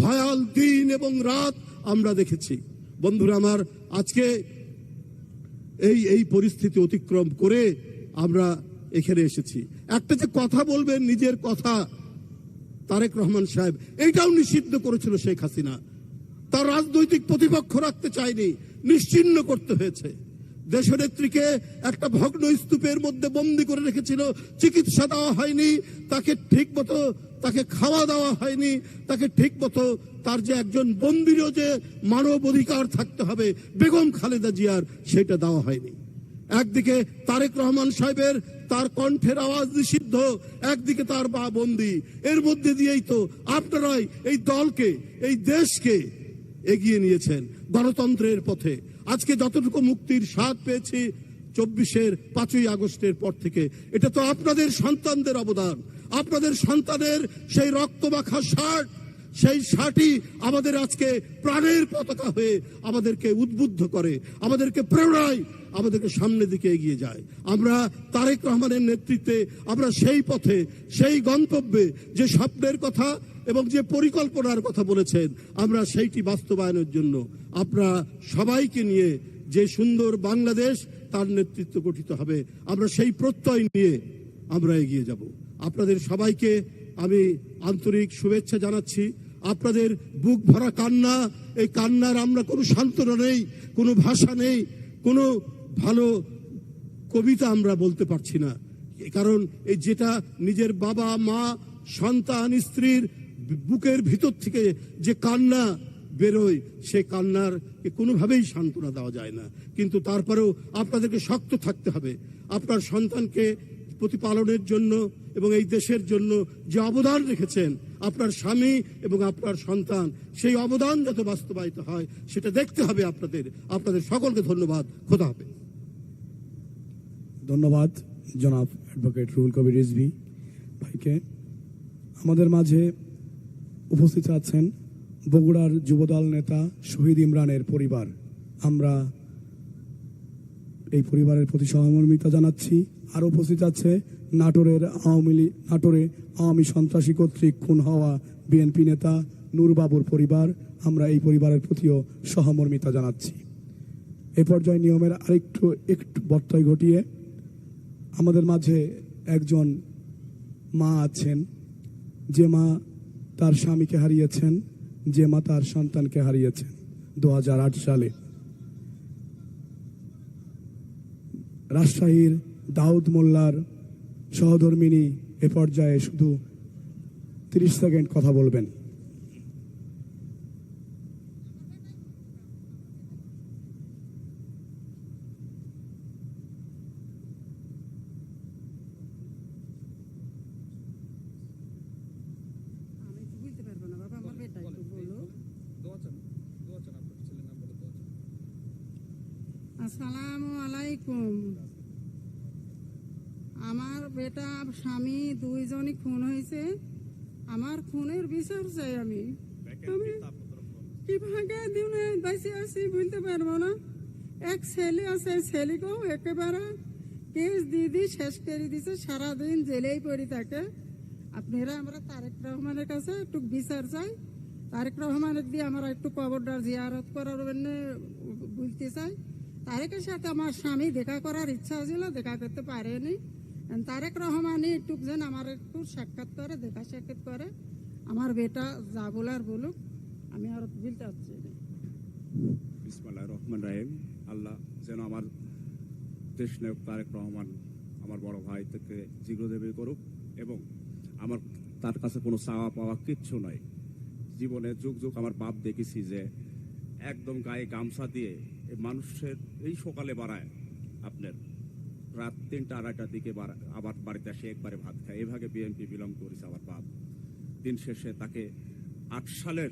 ভয়াল দিন এবং রাত আমরা দেখেছি। বন্ধুরা আমার, আজকে এই পরিস্থিতি অতিক্রম করে আমরা এখানে এসেছি। একটা যে কথা বলবেন, নিজের কথা, তারেক রহমান সাহেব এইটাও নিষিদ্ধ করেছিল শেখ হাসিনা। তার রাজনৈতিক প্রতিপক্ষ রাখতে চায়নি, নিশ্চিহ্ন করতে হয়েছে। দেশনেত্রীকে একটা ভগ্ন স্তূপের মধ্যে বন্দী করে রেখেছিল, চিকিৎসা দেওয়া হয়নি, তাকে ঠিক মতো তাকে খাওয়া দেওয়া হয়নি, তাকে ঠিক মতো তার যে একজন বন্দীরও যে মানব অধিকার থাকতে হবে বেগম খালেদা জিয়ার, সেটা দেওয়া হয়নি। একদিকে তারেক রহমান সাহেবের তার কণ্ঠের আওয়াজ নিষিদ্ধ, একদিকে তার বা বন্দী। এর মধ্যে দিয়েই তো আপনারাই এই দলকে, এই দেশকে এগিয়ে নিয়েছেন গণতন্ত্রের পথে। আজকে যতটুকু মুক্তির স্বাদ পেয়েছি 5ই আগস্টের পর থেকে, এটা তো আপনাদের সন্তানদের অবদান। আপনাদের সন্তানের সেই রক্তমাখা শার্ট, সেই শার্টই আমাদের আজকে প্রাণের পতাকা হয়ে আমাদেরকে উদ্বুদ্ধ করে, আমাদেরকে প্রেরণায় আমাদেরকে সামনের দিকে এগিয়ে যায়। আমরা তারেক রহমানের নেতৃত্বে আমরা সেই পথে, সেই গন্তব্যে, যে স্বপ্নের কথা এবং যে পরিকল্পনার কথা বলেছেন, আমরা সেইটি বাস্তবায়নের জন্য আমরা সবাইকে নিয়ে যে সুন্দর বাংলাদেশ, তার নেতৃত্ব গঠিত হবে, আমরা সেই প্রত্যয় নিয়ে আমরা এগিয়ে যাব। আপনাদের সবাইকে আমি আন্তরিক শুভেচ্ছা জানাচ্ছি। আপনাদের বুক ভরা কান্না, এই কান্নার আমরা কোনো সান্ত্বনা নেই, কোনো ভাষা নেই, কোনো ভালো কবিতা আমরা বলতে পারছি না। কারণ এই যেটা নিজের বাবা মা সন্তান স্ত্রীর বুকের ভিতর থেকে যে কান্না বেরোয়, সে কান্নার কোনোভাবেই সান্ত্বনা দেওয়া যায় না। কিন্তু তারপরেও আপনাদেরকে শক্ত থাকতে হবে। আপনার সন্তানকে প্রতিপালনের জন্য এবং এই দেশের জন্য যে অবদান রেখেছেন আপনার স্বামী এবং আপনার সন্তান, সেই অবদান যাতে বাস্তবায়িত হয় সেটা দেখতে হবে আপনাদের। আপনাদের সকলকে ধন্যবাদ। খোদা হাফেজ। ধন্যবাদ জনাব অ্যাডভোকেট রুহুল কবির রিজভী ভাইকে। আমাদের মাঝে উপস্থিত আছেন বগুড়ার যুবদল নেতা শহীদ ইমরানের পরিবার। আমরা এই পরিবারের প্রতি সহমর্মিতা জানাচ্ছি। আর উপস্থিত আছে নাটোরে আওয়ামী সন্ত্রাসী কর্তৃক খুন হওয়া বিএনপি নেতা নূরবাবুর পরিবার। আমরা এই পরিবারের প্রতিও সহমর্মিতা জানাচ্ছি। এ পর্যায়ে নিয়মের একটু ব্যত্যয় ঘটিয়ে আমাদের মাঝে একজন মা আছেন, যে মা তার স্বামীকে হারিয়েছেন, যে মা তার সন্তানকে হারিয়েছেন 2008 সালে। রাজশাহীর দাউদ মোল্লার সহধর্মিনী এ পর্যায়ে শুধু 30 সেকেন্ড কথা বলবেন। আসসালামু আলাইকুম। আমার বেটা স্বামী দুইজনই খুন হয়েছে। আমার খুনের বিচার চাই। আমি কিভাবে দিনে বেঁচে আছি বলতে পারবো না। এক ছেলে আছে, ছেলেকেও একেবারে কেস দিদি শেষ করে দিছে, সারাদিন জেলেই পড়ে থাকে। আপনারা আমরা তারেক রহমানের কাছে একটু বিচার চাই। তারেক রহমানের দিয়ে আমরা একটু কবরদার জিয়ারত করার জন্য বলতে চাই। তারেকের সাথে আমার স্বামী দেখা করার ইচ্ছা ছিল, দেখা করতে পারেনি। তারেক রহমানই একটু যেন আমার একটু সাক্ষাৎ করে, দেখা সাক্ষাৎ করে। আমার বেটা যা বলার বলুক, আমি আর বলতে পারছি না। বিসমিল্লাহির রহমানির রহিম। আল্লাহ যেন আমার দেশ নায়ক তারেক রহমান, আমার বড় ভাই থেকে জিজ্ঞাদেবী করুক। এবং আমার তার কাছে কোনো চাওয়া পাওয়া কিচ্ছু নাই। জীবনে যুগ যুগ আমার বাপ দেখেছি যে একদম গায়ে গামছা দিয়ে মানুষের এই সকালে বাড়ায়, আপনার রাত 3টা-2টার দিকে আবার বাড়িতে আসে একবারে ভাত খায়। এভাবে বিএনপি বিলং করেছে আমার বাপ। দিন শেষে তাকে 8 সালে